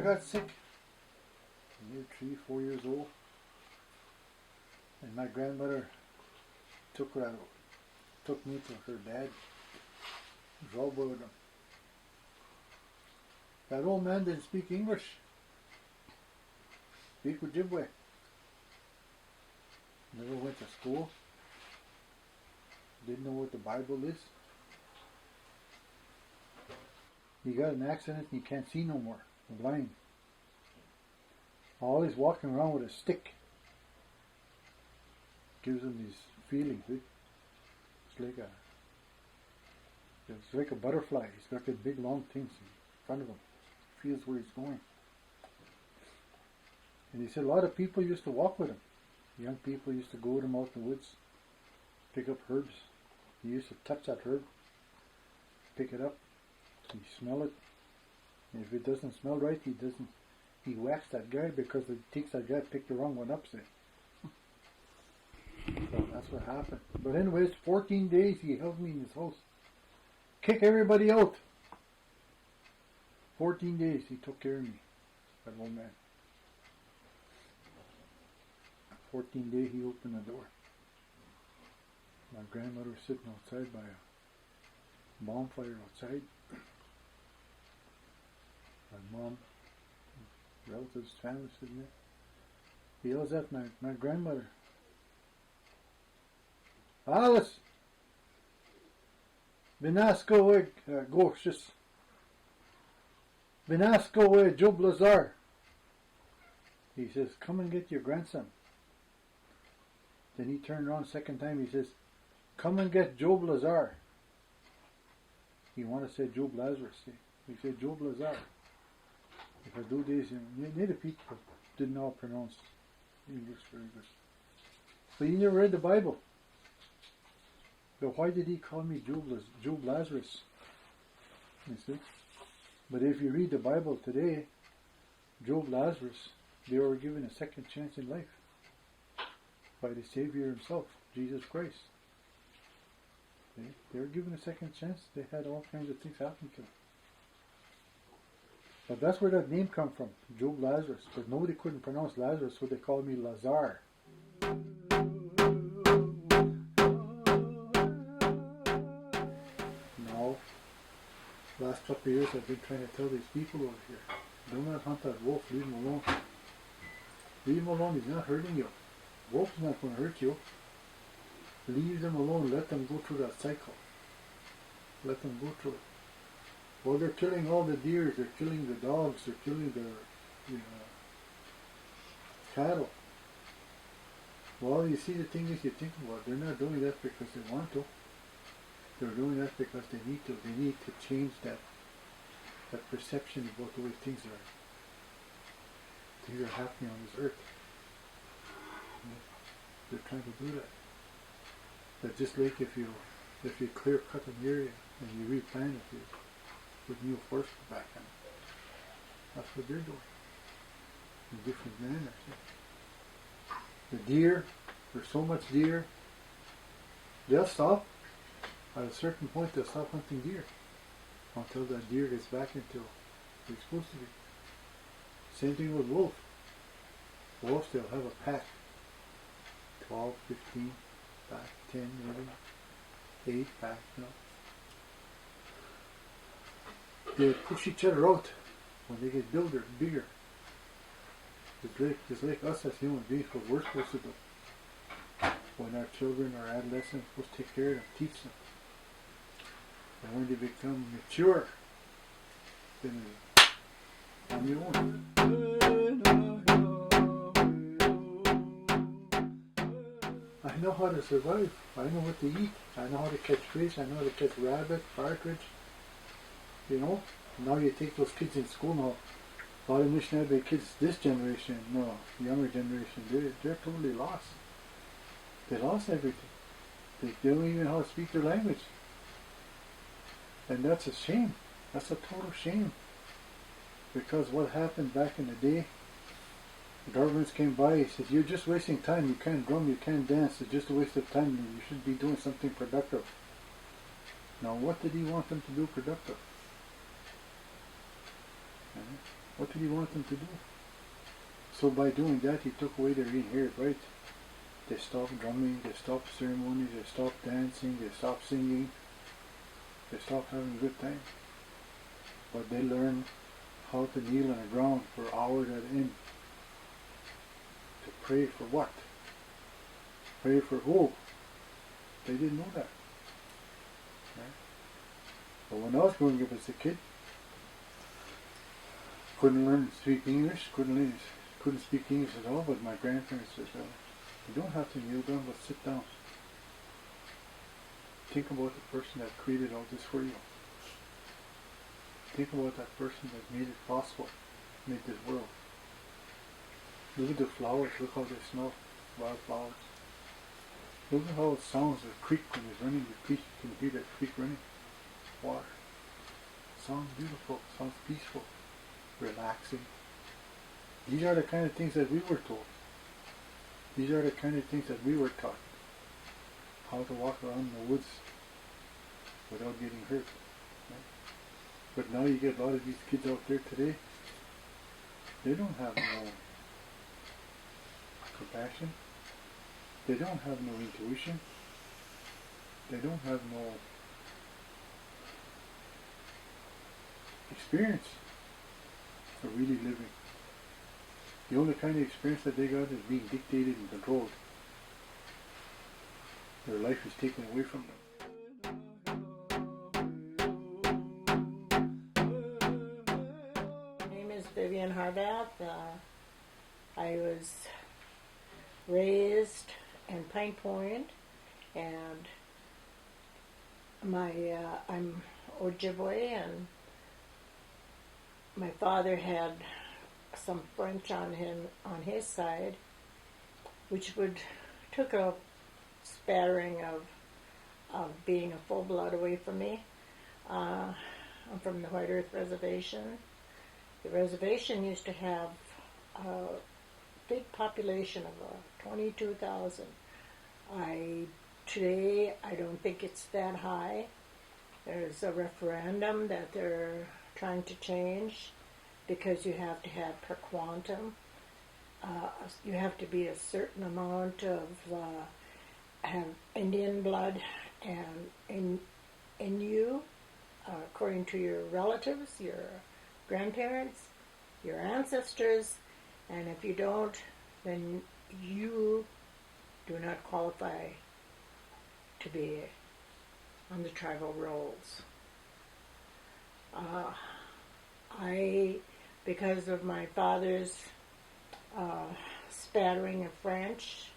got sick. Maybe 3, 4 years old. And my grandmother took me to her dad. Drove with him. That old man didn't speak English. Speak Ojibwe. Never went to school. Didn't know what the Bible is. He got an accident and he can't see no more. Blind. Always walking around with a stick. Gives him these feelings. Eh? It's like a butterfly. He's got the big long things in front of him. Feels where he's going. And he said a lot of people used to walk with him. Young people used to go with him out in the woods, pick up herbs. He used to touch that herb, pick it up, he smell it. And if it doesn't smell right, he whacks that guy because he thinks that guy picked the wrong one up. Say. So that's what happened. But anyways, 14 days he held me in his house. Kick everybody out. 14 days he took care of me, that old man. 14 days he opened the door. My grandmother was sitting outside by a bonfire outside. My mom, relatives, family sitting there. He yells at my grandmother. Alice! Benasco Gorshis. Benasco Job Lazar. He says, come and get your grandson. Then he turned around second time, he says, come and get Job Lazar. He wanted to say Job Lazarus. He said Job Lazar. If I do this, native people didn't all pronounce English very good. But he never read the Bible. But why did he call me Job Lazarus? You see? But if you read the Bible today, Job Lazarus, they were given a second chance in life by the Savior himself, Jesus Christ. They were given a second chance. They had all kinds of things happen to them. But that's where that name come from, Job Lazarus. Because nobody couldn't pronounce Lazarus, so they called me Lazar. Now, last couple of years I've been trying to tell these people over here, do not hunt that wolf, leave him alone. Leave him alone, he's not hurting you. Wolf's not going to hurt you. Leave them alone, let them go through that cycle. Let them go through it. Well, they're killing all the deer, they're killing the dogs, they're killing the cattle. Well, you see, the thing is, you think about it, they're not doing that because they want to. They're doing that because they need to. They need to change that perception about the way things are. Things are happening on this earth. They're trying to do that. But just like if you clear cut an area and you replant it, you put new forest back in. That's what they're doing. In different manners. The deer, there's so much deer, they'll stop. At a certain point they'll stop hunting deer until that deer gets back into where it's supposed to be. Same thing with wolf. Wolves, they'll have a pack. 12, 15, pack, 10 maybe, 8 pack, you know. They push each other out when they get bigger. Just like us as human beings, what we're supposed to do. When our children or adolescents, we're supposed to take care of them, teach them. And when they become mature, then on your own. I know how to survive. I know what to eat. I know how to catch fish. I know how to catch rabbit, partridge. You know? Now you take those kids in school now. A lot of missionary kids this generation, no, younger generation, they're totally lost. They lost everything. They don't even know how to speak their language. And that's a shame. That's a total shame. Because what happened back in the day, the governments came by, he says, you're just wasting time, you can't drum, you can't dance, it's just a waste of time, you should be doing something productive. Now what did he want them to do productive? What did he want them to do? So by doing that, he took away their inherent rights. They stopped drumming, they stopped ceremonies, they stopped dancing, they stopped singing, they stopped having a good time. But they learned how to kneel on the ground for hours at end. To pray for what? Pray for who? They didn't know that. Right? But when I was growing up as a kid, couldn't learn to speak English, couldn't speak English at all, but my grandparents said, you don't have to kneel down, but sit down. Think about the person that created all this for you. Think about that person that made it possible, made this world. Look at the flowers, look how they smell, wildflowers. Look at how it sounds, the creek when it's running, the creek, you can hear that creek running. Water. Sounds beautiful, sounds peaceful, relaxing. These are the kind of things that we were told. These are the kind of things that we were taught. How to walk around in the woods without getting hurt. Right? But now you get a lot of these kids out there today, they don't have no compassion. They don't have no intuition. They don't have no experience of really living. The only kind of experience that they got is being dictated and controlled. Their life is taken away from them. My name is Vivian Harbath. I was raised in Pine Point, and I'm Ojibwe, and my father had some French on his side, which took a spattering of being a full blood away from me. I'm from the White Earth Reservation. The reservation used to have a big population of 22,000. Today I don't think it's that high. There's a referendum that they're trying to change because you have to have per quantum. You have to be a certain amount of have Indian blood and in you, according to your relatives, your grandparents, your ancestors, and if you don't, then you do not qualify to be on the tribal rolls. Because of my father's spattering of French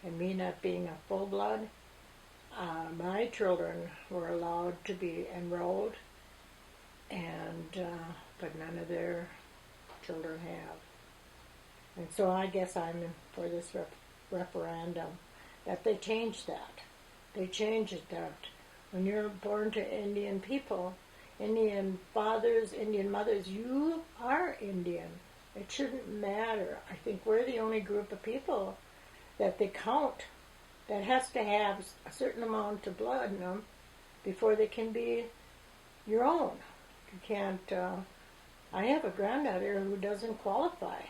and me not being a full blood, my children were allowed to be enrolled, and but none of their children have. And so I guess I'm for this referendum that they change that. They change it that when you're born to Indian people, Indian fathers, Indian mothers, you are Indian. It shouldn't matter. I think we're the only group of people that they count that has to have a certain amount of blood in them before they can be your own. You can't. I have a granddaughter who doesn't qualify,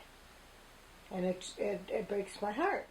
and it breaks my heart.